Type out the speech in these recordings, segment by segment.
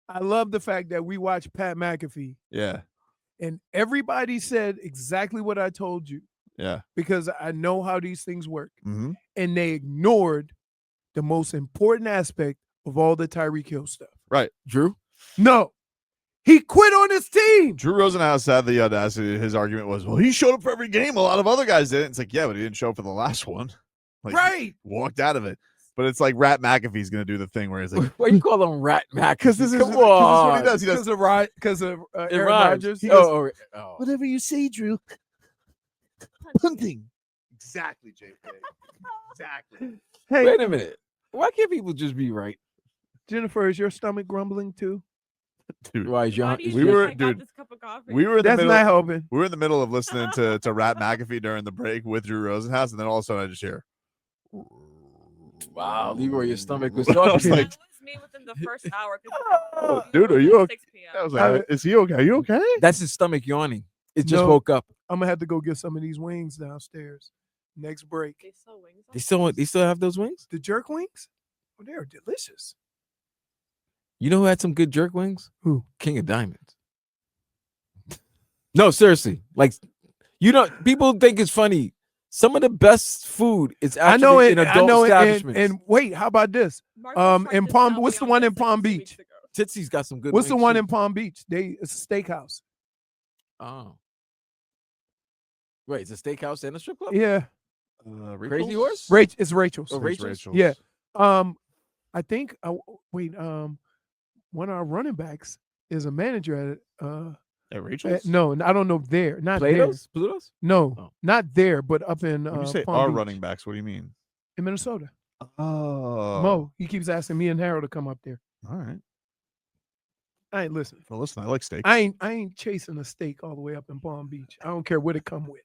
I love the fact that we watched Pat McAfee Yeah. and everybody said exactly what I told you Yeah. because I know how these things work. Mm-hmm. And they ignored the most important aspect of all the Tyreek Hill stuff. Right. Drew? No. He quit on his team. Drew Rosenhaus had the audacity. His argument was, well, he showed up for every game. A lot of other guys didn't. It's like, yeah, but he didn't show up for the last one. Like, right. Walked out of it. But it's like Rat McAfee's going to do the thing where he's like, why you call him Rat McAfee? Because this is what he does. He does. Because of Aaron Rodgers. He goes, whatever you say, Drew. Punting. Exactly, JP. Exactly. Hey, wait a minute. Why can't people just be right? Jennifer, is your stomach grumbling too? Dude, why is your we were in the That's middle. not helping. We were in the middle of listening to Rat McAfee during the break with Drew Rosenhaus, and then all of a sudden I just hear, wow, Leroy, your stomach was I was like, That was me within the first hour. dude, are you okay? 6 p.m. I was like, is he okay? Are you okay? That's his stomach yawning. It just No. woke up. I'm gonna have to go get some of these wings downstairs. Next break. They sell wings. They still have those wings? The jerk wings? Oh, they're delicious. You know who had some good jerk wings? Who? King of Diamonds. No, seriously. Like, you know, people think it's funny. Some of the best food is actually in adult establishments. And wait, how about this? In Palm, what's the one in Palm Beach? Tootsie's got some good. What's the wings, one too. in Palm Beach? It's a steakhouse. Oh, wait, it's a steakhouse and a strip club. Yeah, Crazy Horse. It's Rachel's. Oh, Rachel's. Yeah. I think. One of our running backs is a manager At Rachel's? no, I don't know there. Not Plato's? there. Pluto's? No, Oh. not there, but up in When you say Palm our Beach, running backs, what do you mean? in Minnesota. Oh. Mo, he keeps asking me and Harold to come up there. All right. I ain't listen. Well, listen, I like steak. I ain't chasing a steak all the way up in Palm Beach. I don't care what it come with.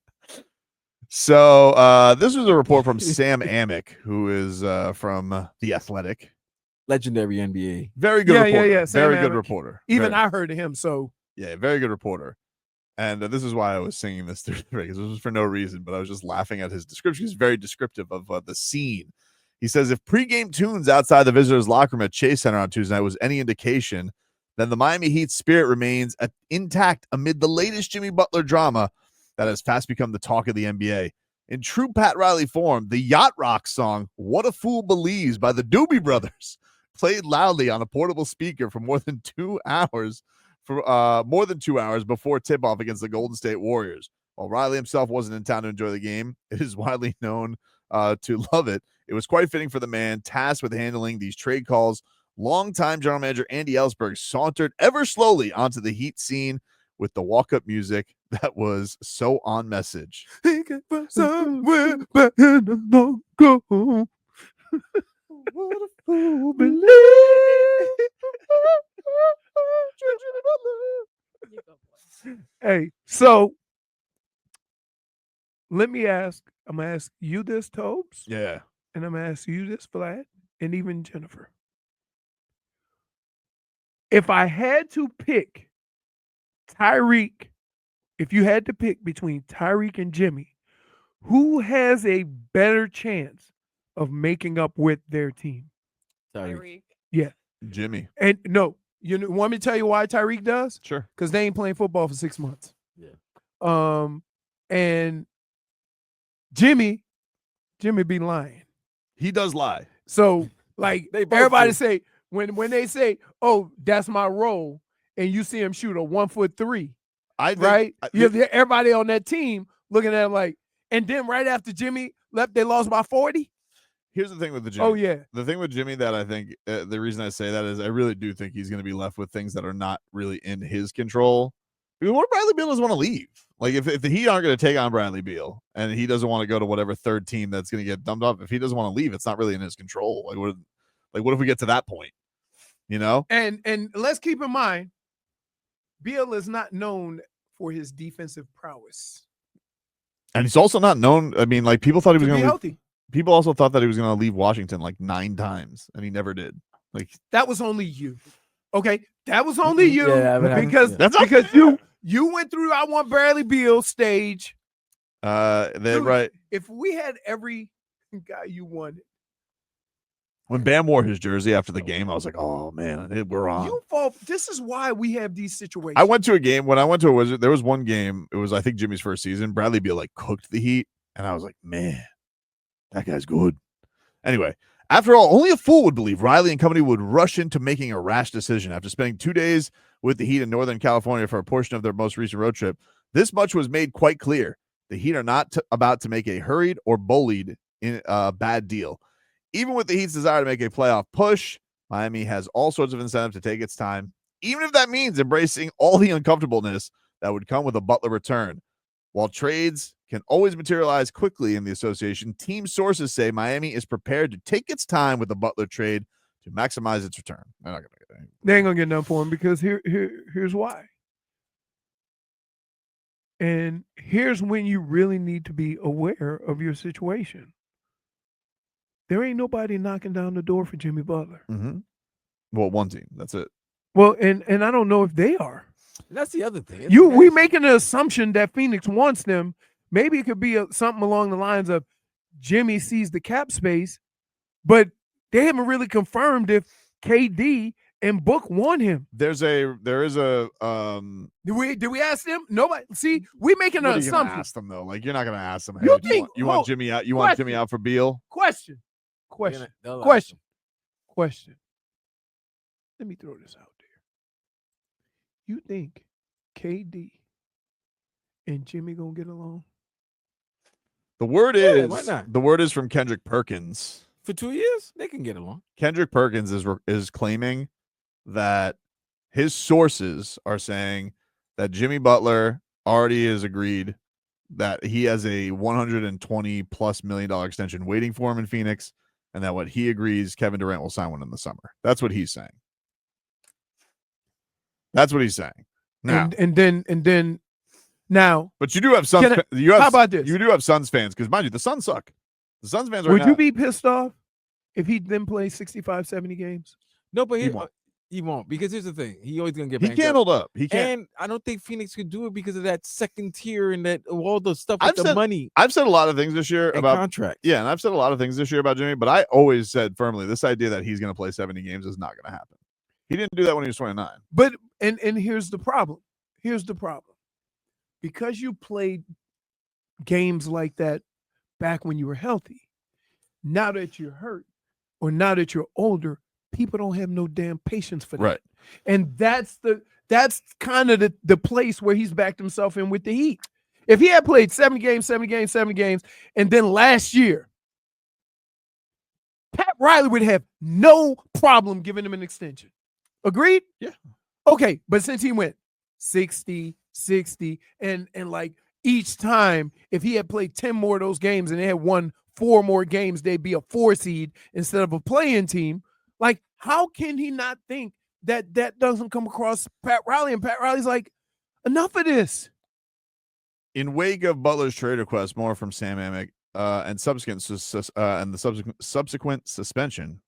So this was a report from Sam Amick, who is from The Athletic. Legendary NBA. Very good reporter. Yeah. Sam Very good Amick. reporter. Even Very- I heard of him. So Yeah, very good reporter. And this is why I was singing this through the break, because this was for no reason, but I was just laughing at his description. He's very descriptive of the scene. He says, if pregame tunes outside the visitors' locker room at Chase Center on Tuesday night was any indication, then the Miami Heat's spirit remains intact amid the latest Jimmy Butler drama that has fast become the talk of the NBA. In true Pat Riley form, the yacht rock song, What a Fool Believes by the Doobie Brothers, played loudly on a portable speaker for more than 2 hours before tip-off against the Golden State Warriors. While Riley himself wasn't in town to enjoy the game, it is widely known to love it. It was quite fitting for the man tasked with handling these trade calls. Longtime general manager Andy Ellsberg sauntered ever slowly onto the Heat scene with the walk-up music that was so on message. somewhere back in the long ago. What a fool believes. Hey, so let me ask. I'm gonna ask you this, Tobes, Yeah. and I'm gonna ask you this, Vlad, and even Jennifer. If I had to pick Tyreek, if you had to pick between Tyreek and Jimmy, who has a better chance of making up with their team? Tyreek. Yeah, Jimmy. and no, want me to tell you why Tyreek does? Sure. Because they ain't playing football for 6 months. Yeah. And Jimmy be lying. He does lie. So like They both everybody do. say when they say, "Oh, that's my role," and you see him shoot a 1'3", I think, right? You have everybody on that team looking at him like, and then right after Jimmy left, they lost by 40. Here's the thing with the Jimmy. Oh yeah, The thing with Jimmy that I think the reason I say that is I really do think he's going to be left with things that are not really in his control. Because what if Bradley Beal doesn't want to leave? Like if the Heat aren't going to take on Bradley Beal and he doesn't want to go to whatever third team that's going to get dumped up, if he doesn't want to leave, it's not really in his control. What if we get to that point? You know? and let's keep in mind, Beal is not known for his defensive prowess. And he's also not known. I mean, like people thought he was To be going to healthy. People also thought that he was going to leave Washington like 9 times, and he never did. Like That was only you. Okay, that was only you because That's not because fair. you went through I want Bradley Beal stage. They're Dude, right. If we had every guy you wanted, When Bam wore his jersey after the game, I was like, "Oh man, we're on." You fall. This is why we have these situations. I went to a game when I went to a Wizard. There was one game. It was I think Jimmy's first season. Bradley Beal like cooked the Heat, and I was like, "Man, that guy's good." Anyway, after all, only a fool would believe Riley and company would rush into making a rash decision after spending 2 days with the Heat in Northern California for a portion of their most recent road trip. This much was made quite clear: the Heat are not about to make a hurried or bullied in bad deal. Even with the Heat's desire to make a playoff push, Miami has all sorts of incentive to take its time, even if that means embracing all the uncomfortableness that would come with a Butler return. While trades can always materialize quickly in the association, team sources say Miami is prepared to take its time with the Butler trade to maximize its return. They're not going to get anything. They ain't gonna get none for him because here's why. And here's when you really need to be aware of your situation. There ain't nobody knocking down the door for Jimmy Butler. Mm-hmm. Well, one team. That's it. Well, and I don't know if they are. That's the other thing. We making an assumption that Phoenix wants them. Maybe it could be something along the lines of Jimmy sees the cap space, but they haven't really confirmed if KD and Book want him. There is a Did we ask them? Nobody. See, we making an assumption. Ask them though. Like you're not gonna ask them. Hey, You do think- you want Jimmy out? You want Jimmy out for Beal? Question. They'll Question. Let me throw this out there. You think KD and Jimmy gonna get along? The word Yeah, why not? the word is from Kendrick Perkins. For 2 years, they can get along. Kendrick Perkins is claiming that his sources are saying that Jimmy Butler already has agreed that he has a $120+ million extension waiting for him in Phoenix, and that what he agrees Kevin Durant will sign one in the summer. That's what he's saying. That's what he's saying. Now, And then now, but you do have Suns. how about this? You do have Suns fans because, mind you, the Suns suck. The Suns fans right would now. you be pissed off if he then plays 65, 70 games? No, but He he won't because here's the thing. He always gonna get He banged can't up. hold up. He can't. And I don't think Phoenix could do it because of that second tier and that all the stuff with I've the said- money I've said a lot of things this year and about contract. Yeah, and I've said a lot of things this year about Jimmy, but I always said firmly this idea that he's going to play 70 games is not going to happen. He didn't do that when he was 29. But and here's the problem. Because you played games like that back when you were healthy, now that you're hurt or now that you're older, people don't have no damn patience for that. Right. And that's kind of the place where he's backed himself in with the Heat. If he had played 70 games, and then last year, Pat Riley would have no problem giving him an extension. Agreed? Yeah. Okay, but since he went 60, and like each time, if he had played 10 more of those games and they had won 4 more games, they'd be a 4 seed instead of a play-in team. Like, how can he not think that doesn't come across Pat Riley? And Pat Riley's like, enough of this. In wake of Butler's trade request, more from Sam Amick, and the subsequent suspension,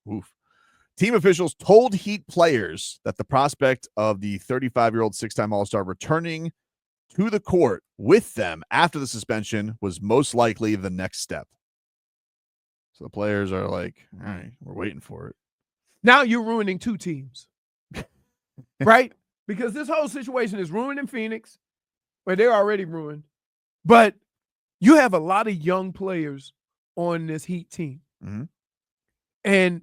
team officials told Heat players that the prospect of the 35-year-old 6-time All-Star returning to the court with them after the suspension was most likely the next step. So the players are like, all right, we're waiting for it. Now you're ruining 2 teams, right? Because this whole situation is ruining Phoenix, where they're already ruined. But you have a lot of young players on this Heat team. Mm-hmm. And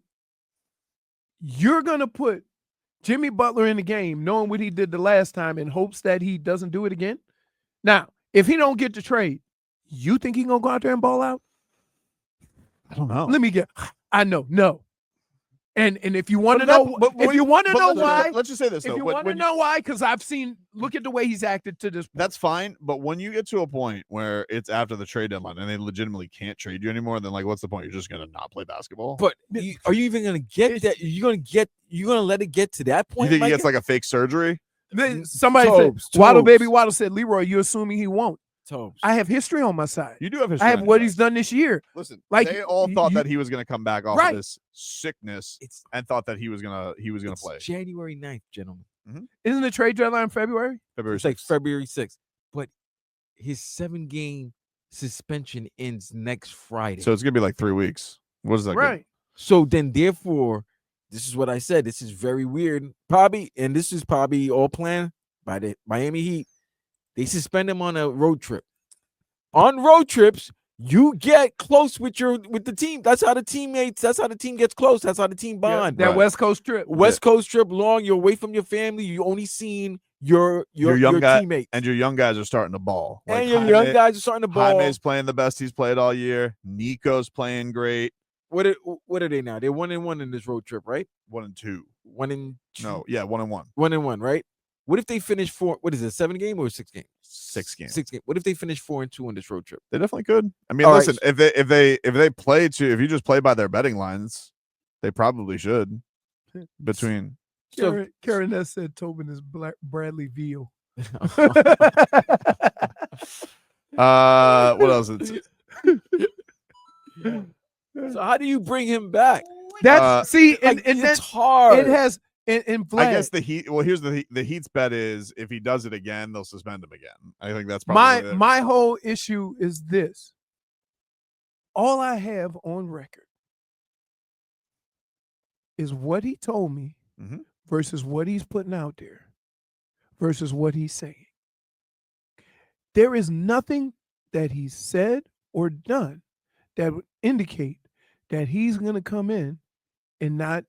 you're going to put Jimmy Butler in the game, knowing what he did the last time, in hopes that he doesn't do it again. Now, if he don't get the trade, you think he going to go out there and ball out? I don't know. I know, no. And if you want to know, why, let's just say this. If though. you want to know why, because look at the way he's acted to this point. That's fine, but when you get to a point where it's after the trade deadline and they legitimately can't trade you anymore, then like, what's the point? You're just gonna not play basketball. But are you even gonna get that? You're gonna let it get to that You point? think he gets like a fake surgery? Somebody said, Waddle said, Leroy, you're assuming he won't. I have history on my side. You do have history. I have what he's done this year. Listen, like they all thought that he was going to come back off right. of this sickness and thought that he was gonna play. January 9th, gentlemen. Mm-hmm. Isn't the trade deadline February? It's like February 6th. But his 7-game suspension ends next Friday. So it's gonna be like 3 weeks. What is that? Right. So then, therefore, this is what I said. This is very weird. Probably, and this is probably all planned by the Miami Heat. They suspend him on a road trip. On road trips, you get close with the team. That's how the teammates. That's how the team gets close. That's how the team bond. That Right. West Coast trip. West Coast trip long. You're away from your family. You only seen your young guy, teammates, and your young guys are starting to ball. and your young guys are starting to ball. Jaime's playing the best he's played all year. Nico's playing great. What are they now? They're 1-1 in this road trip, right? 1-2. 1-2. No, yeah, 1-1. 1-1, right? What if they finish 4? What is it? 7 game or 6 game? 6 games. 6 game. What if they finish 4-2 on this road trip? They definitely could. I mean, All listen, right. if they play to, if you just play by their betting lines, they probably should. Between Karen that said Tobin is Bradley Veal. what else? So how do you bring him back? That's see, and Like, and it's that hard. it has in Vlad. I guess the Heat. Well, here's the Heat's bet is if he does it again, they'll suspend him again. I think that's probably my whole issue is this. All I have on record is what he told me Mhm. versus what he's putting out there versus what he's saying. There is nothing that he said or done that would indicate that he's going to come in and not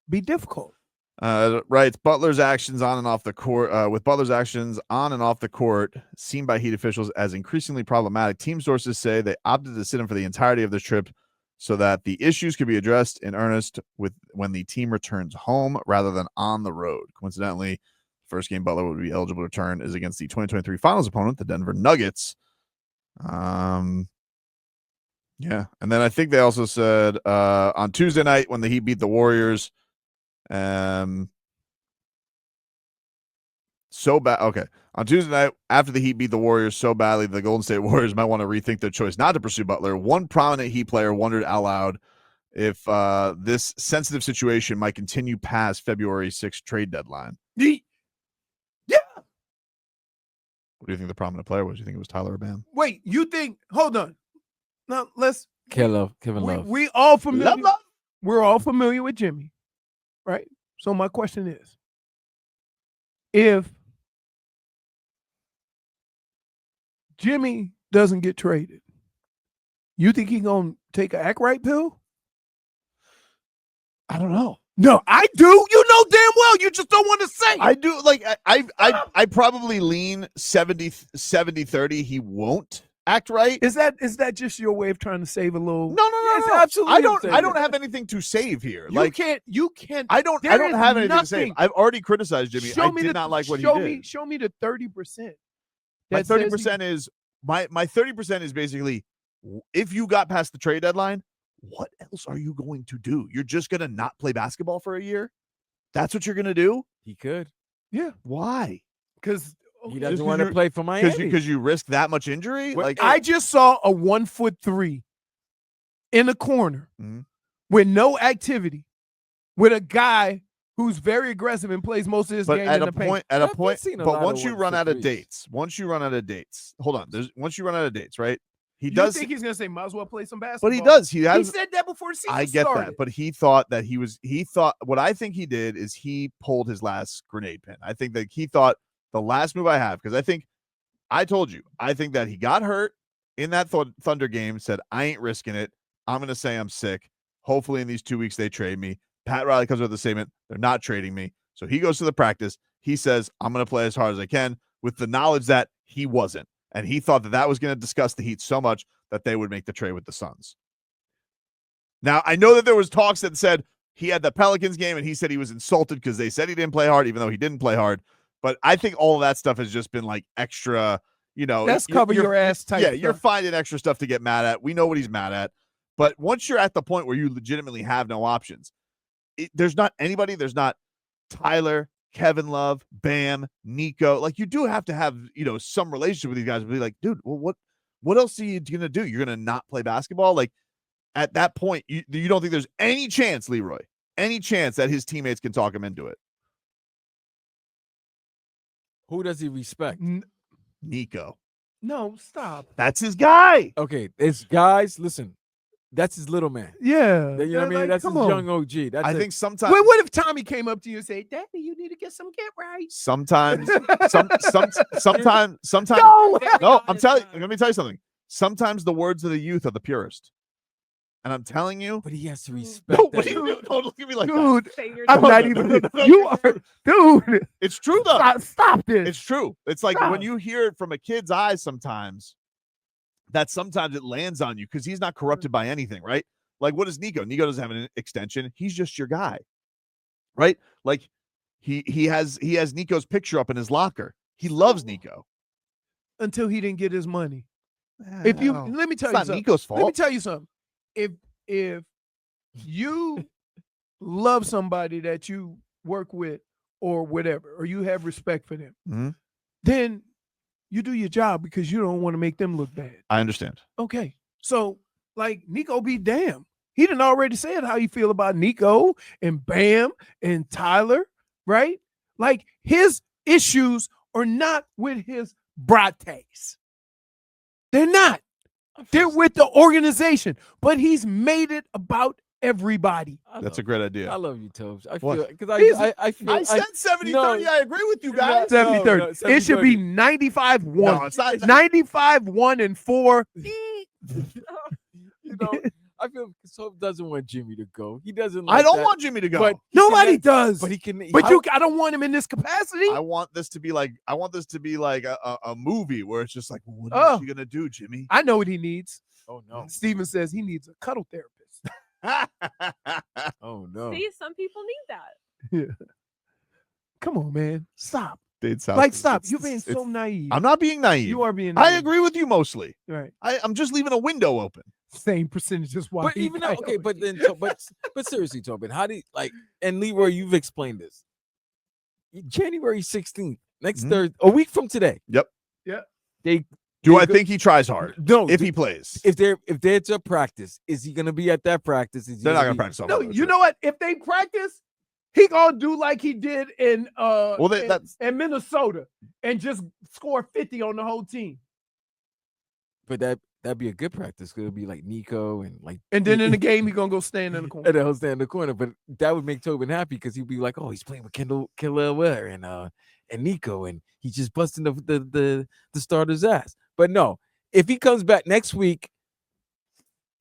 be difficult. Right. Butler's actions on and off the court, with Butler's actions on and off the court seen by Heat officials as increasingly problematic. Team sources say they opted to sit him for the entirety of the trip so that the issues could be addressed in earnest when the team returns home rather than on the road. Coincidentally, first game Butler would be eligible to return is against the 2023 Finals opponent, the Denver Nuggets. Yeah, and then I think they also said on Tuesday night when the Heat beat the Warriors. So bad. Okay. On Tuesday night, after the Heat beat the Warriors so badly, the Golden State Warriors might want to rethink their choice not to pursue Butler. One prominent Heat player wondered out loud if this sensitive situation might continue past February 6th trade deadline. Yeah. What do you think the prominent player was? Do you think it was Tyler or Bam? Wait, you think? Hold on. Now let's. Kevin Love. We all familiar. Love. We're all familiar with Jimmy, right? So my question is, if Jimmy doesn't get traded, you think he's gonna take an act right pill? I don't know. No, I do. You know damn well. You just don't want to say. I do. Like I probably lean 70-30. He won't act right. Is that just your way of trying to save a little? No. Yes, absolutely. I don't have anything to save here. You can't. I don't there is have anything to save. nothing. I've already criticized Jimmy. I did not like what he did. Show me the 30%. My 30% is my 30% is basically if you got past the trade deadline, what else are you going to do? You're just going to not play basketball for a year? That's what you're going to do? He could. Yeah. Why? Because He doesn't want to play for Miami. Because you risk that much injury? Well, Like I just saw a 1'3" in a corner Mhm. with no activity, with a guy who's very aggressive and plays most of his but game at in a the paint. point, I've seen a but lot once of you run out of 1-for-3s. dates, hold on. Once you run out of dates, right? He You does, think he's gonna say, "Might as well play some basketball"? but he does. He He has. said that before the season I get started. that, but he thought what I think he did is he pulled his last grenade pin. I think that he thought the last move I have, because I think I told you, I think that he got hurt in that Thunder game, said, I ain't risking it. I'm going to say I'm sick. Hopefully in these 2 weeks, they trade me. Pat Riley comes with the statement, they're not trading me. So he goes to the practice. He says, I'm going to play as hard as I can with the knowledge that he wasn't. And he thought that was going to disgust the Heat so much that they would make the trade with the Suns. Now, I know that there was talks that said he had the Pelicans game and he said he was insulted because they said he didn't play hard, even though he didn't play hard. But I think all of that stuff has just been like extra, That's cover your ass type. Yeah, you're finding extra stuff to get mad at. We know what he's mad at. But once you're at the point where you legitimately have no options, there's not anybody, there's not Tyler, Kevin Love, Bam, Nico. Like, you do have to have, some relationship with these guys. Be like, dude, well, what else are you going to do? You're going to not play basketball? Like, at that point, you don't think there's any chance, Leroy, any chance that his teammates can talk him into it? Who does he respect? Nico. No, stop. That's his guy. Okay, it's guys. Listen, That's his little man. Yeah. You know what I mean? Like, That's his come on. young OG. That's I it. think sometimes. Wait, what if Tommy came up to you and said, "Daddy, you need to get right"? Sometimes. Sometimes. No. No, I'm telling you. Let me tell you something. Sometimes the words of the youth are the purest, and I'm telling you. But he has to respect No, that. what are you doing? Don't look at me like that. Dude, Say your I'm No, not no, even. no, no, You are, dude. It's true though. Stop this. It's true. It's like when Stop. you hear it from a kid's eyes sometimes, that sometimes it lands on you because he's not corrupted by anything, right? Like, what is Nico? Nico doesn't have an extension. He's just your guy, right? Like, he has Nico's picture up in his locker. He loves Nico. Until he didn't get his money. If you Well, let me tell it's you not something. Nico's Let me fault. tell you something. If you love somebody that you work with or whatever, or you have respect for them, Mhm. then you do your job because you don't want to make them look bad. I understand. Okay. So, like, Nico be damned. He done already said how you feel about Nico and Bam and Tyler, right? Like, his issues are not with his brates. They're not. They're with the organization, but he's made it about everybody. That's a great I idea. love you, Tobes. I What? feel because He's- I feel I said 70-30. no. I agree with you guys. 70-30. no, It should be 70-30. 95-1. No, it's not. 95-1 and 4. You know, I feel because Tobes doesn't want Jimmy to go. He doesn't. I Like don't that, want Jimmy to go. but Nobody does. But he can. But I don't want him in this capacity. I want this to be like a movie where it's just like, what Oh. is she gonna do, Jimmy? I know what he needs. Oh no! Steven says he needs a cuddle therapist. Oh no! See, some people need that. Come on, man. Stop. Dude, South- Like, stop. it's- You're being it's- so naive. I'm not being naive. You are being I naive. agree with you mostly. Right. I'm just leaving a window open. Same percentage as why. But he even though, got okay, over but it. then, but seriously, Tobin, how do you like? And Leroy, you've explained this. January 16th, next Mhm. Thursday, a week from today. Yep. Yeah. They Do they I go- think he tries hard no if he plays? if they're to practice, is he gonna be at that practice? Is he They're not gonna be- practice. all No, the way you through. know what? If they practice, he gonna do like he did in that's- in Minnesota and just score 50 on the whole team. But that'd be a good practice. Cause it'll be like Nico and like, And then in the game, he gonna go stand in the corner. and he'll stand in the corner. But that would make Tobin happy because he'd be like, oh, he's playing with Killer Ware and Nico, and he's just busting the starter's ass. But no, if he comes back next week,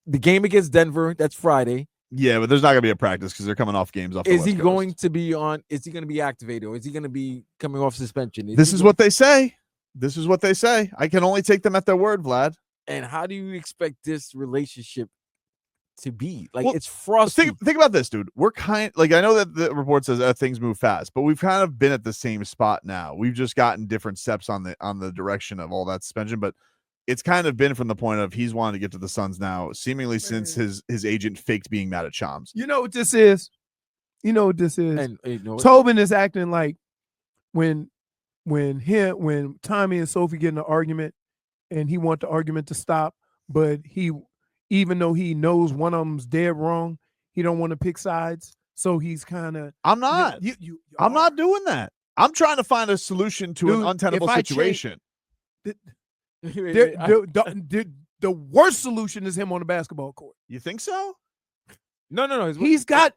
the game against Denver, that's Friday. Yeah, but there's not gonna be a practice because they're coming off games off. the Is he West going Coast. to be on? Is he going to be activated, or is he going to be coming off suspension? This is what they say. This is what they say. I can only take them at their word, Vlad. And how do you expect this relationship to be? Like, Well, it's frosty. Think about this, dude. We're I know that the report says things move fast, but we've kind of been at the same spot now. We've just gotten different steps on the direction of all that suspension, but it's kind of been from the point of he's wanting to get to the Suns now, seemingly since his agent faked being mad at Shams. You know what this is? You know what this is? And you know, Tobin is acting like when Tommy and Sophie get in an argument and he want the argument to stop, but even though he knows one of them's dead wrong, he don't want to pick sides. So he's kind of I'm not. I'm not doing that. I'm trying to find a solution to Dude, an untenable if I change- situation. The worst solution is him on the basketball court. You think so? no.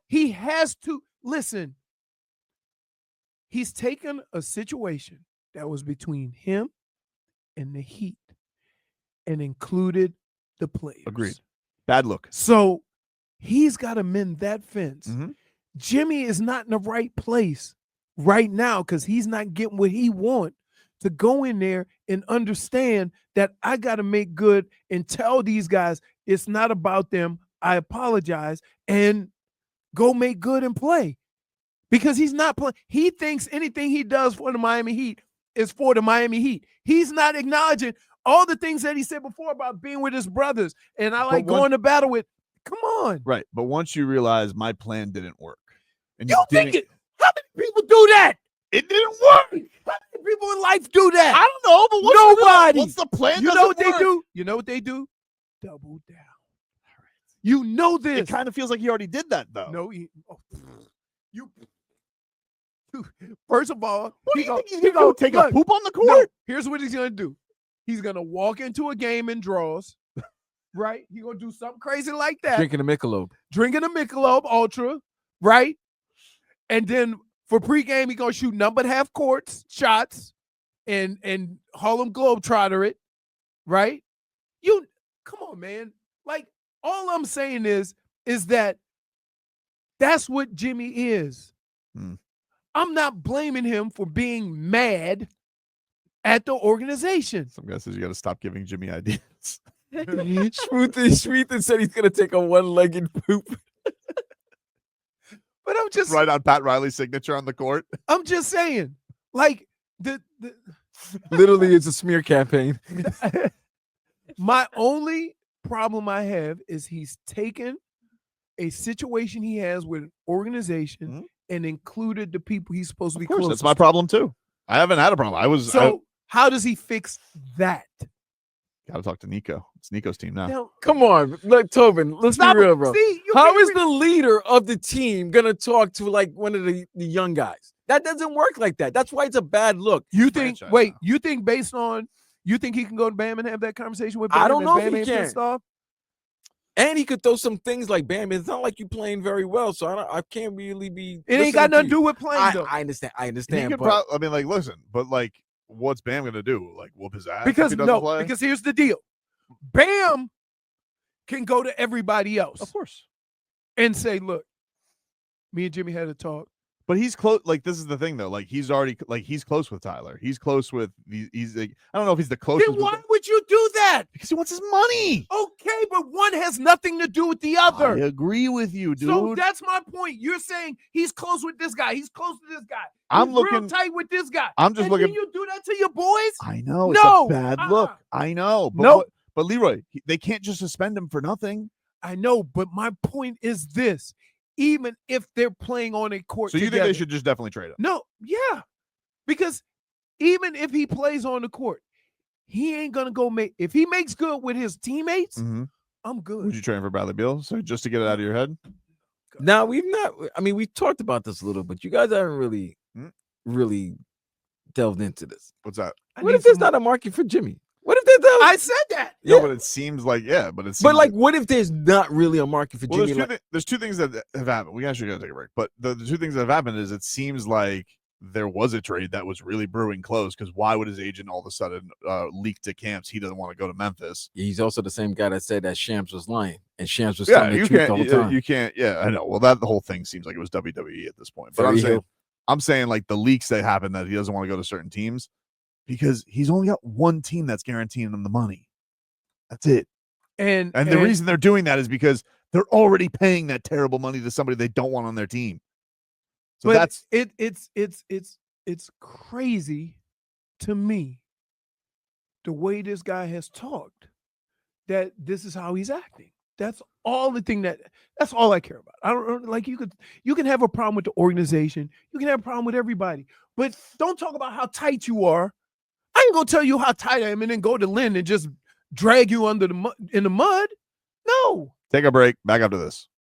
He has to listen. He's taken a situation that was between him and the Heat and included the players. Agreed. Bad look. So he's got to mend that fence. Mhm. Jimmy is not in the right place right now because he's not getting what he wants to go in there and understand that I got to make good and tell these guys it's not about them. I apologize and go make good and play because he's not playing. He thinks anything he does for the Miami Heat is for the Miami Heat. He's not acknowledging all the things that he said before about being with his brothers and I like going to battle with. Come on. Right. But once you realize my plan didn't work. And You think didn't- it? How many people do that? it didn't work. How many people in life do that? I don't know, but Nobody. What's the plan? You Doesn't know what they work. do? You know what they do? Double down. You know this. It kind of feels like he already did that, though. No, you. First of all, What do you think he's he gonna do? Take a look, poop on the court? no, here's what he's gonna do. He's gonna walk into a game in draws. right? He gonna do something crazy like that. Drinking a Michelob. Drinking a Michelob Ultra, right? And then for pregame, he gonna shoot numbered half courts shots and Harlem Globetrotter it, right? You come on, man. Like all I'm saying is that that's what Jimmy is. I'm not blaming him for being mad at the organization. Some guy says you got to stop giving Jimmy ideas. Schmeathen said he's gonna take a one-legged poop. But I'm just Right on Pat Riley's signature on the court. I'm just saying, like the Literally, it's a smear campaign. my only problem I have is he's taken a situation he has with an organization and included the people he's supposed to be Of course, close. that's my problem too. I haven't had a problem. How does he fix that? Got to talk to Nico. It's Nico's team now. Now, Come on, look, Tobin. Let's stop be real, it. bro. See, you How can't is re- the leader of the team gonna talk to like one of the young guys? That doesn't work like that. That's why it's a bad look. you think? franchise Wait, now. you think based on you think he can go to Bam and have that conversation with Bam? I don't and know if Bam he ain't can. pissed off? And he could throw some things like Bam. It's not like you playing very well, so I can't really be. It ain't got nothing to do with playing though. I understand. I He understand. could But I mean, like, listen, but like, what's Bam gonna do? Like, whoop his ass? Because if he doesn't play? because here's the deal. Bam can go to everybody else Of course. and say, look, me and Jimmy had a talk. But he's close. Like, this is the thing, though. Like, he's close with Tyler. He's close with he's like, I don't know if he's the closest. Then why would you do that? Because he wants his money. Okay, but one has nothing to do with the other. I agree with you, dude. So that's my point. You're saying he's close with this guy. He's close to this guy. I'm He's real looking- tight with this guy. I'm just and looking. Then you do that to your boys? I know it's No, a bad look. I know. But, Nope. but Leroy, they can't just suspend him for nothing. I know, but my point is this: even if they're playing on a court, So you think together, they should just definitely trade him? No, yeah, because even if he plays on the court, he ain't gonna go make. If he makes good with his teammates, Mhm. I'm good. Would you trade him for Bradley Beal? So just to get it out of your head? now we've not. I mean, we talked about this a little, but you guys haven't really delved into this. What's that? I What need if there's some- not a market for Jimmy? What if there's not? I said that. No, Yeah. but it seems like but it seems But like, what if there's not really a market for well, Jimmy? there's two things that have happened. We actually got to take a break. But the two things that have happened is it seems like there was a trade that was really brewing close because why would his agent all of a sudden leak to camps he doesn't want to go to Memphis? He's also the same guy that said that Shams was lying, and Shams was telling the truth the whole time. You can't. Yeah, I know. Well, that the whole thing seems like it was WWE at this point. But Very I'm saying like the leaks that happen that he doesn't want to go to certain teams because he's only got one team that's guaranteeing him the money. That's it. And And the reason they're doing that is because they're already paying that terrible money to somebody they don't want on their team. So but that's it's crazy to me the way this guy has talked that this is how he's acting. That's all that's all I care about. I don't like you can have a problem with the organization, you can have a problem with everybody, but don't talk about how tight you are. I ain't gonna tell you how tight I am and then go to Lynn and just drag you under in the mud. No. take a break. Back after this.